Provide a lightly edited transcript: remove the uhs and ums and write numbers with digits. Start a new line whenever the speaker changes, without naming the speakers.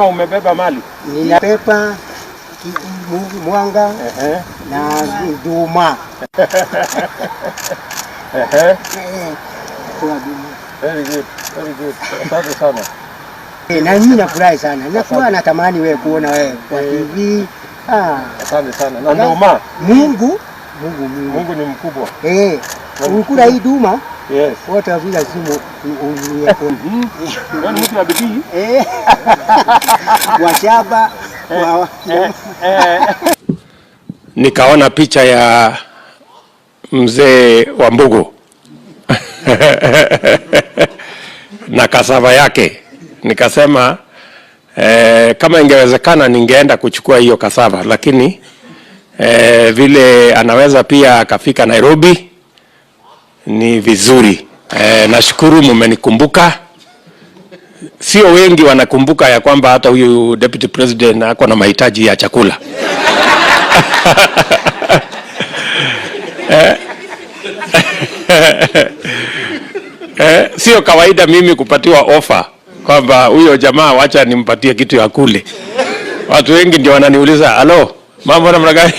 Umebeba mali?
Ninabeba mwanga na duma.
Very good, very good. Asante sana.
Na mimi nafurahi sana. Nakuwa natamani wewe kuona wewe kwa TV.
Asante sana. Na duma?
Mungu
ni mkubwa.
Ukula hii duma?
Yes.
Wote wafika simu uliyepo.
Nani mtu na bidii?
Washaba.
Nikaona picha ya mzee wa Mbugu na kasava yake, nikasema kama ingewezekana ningeenda kuchukua hiyo kasava, lakini vile anaweza pia akafika Nairobi ni vizuri. Nashukuru mmenikumbuka. Sio wengi wanakumbuka ya kwamba hata huyu deputy president ako na mahitaji ya chakula. Sio kawaida mimi kupatiwa offer kwamba huyo jamaa wacha nimpatie kitu ya kule. Watu wengi ndio wananiuliza, "Halo, mambo namna gani?"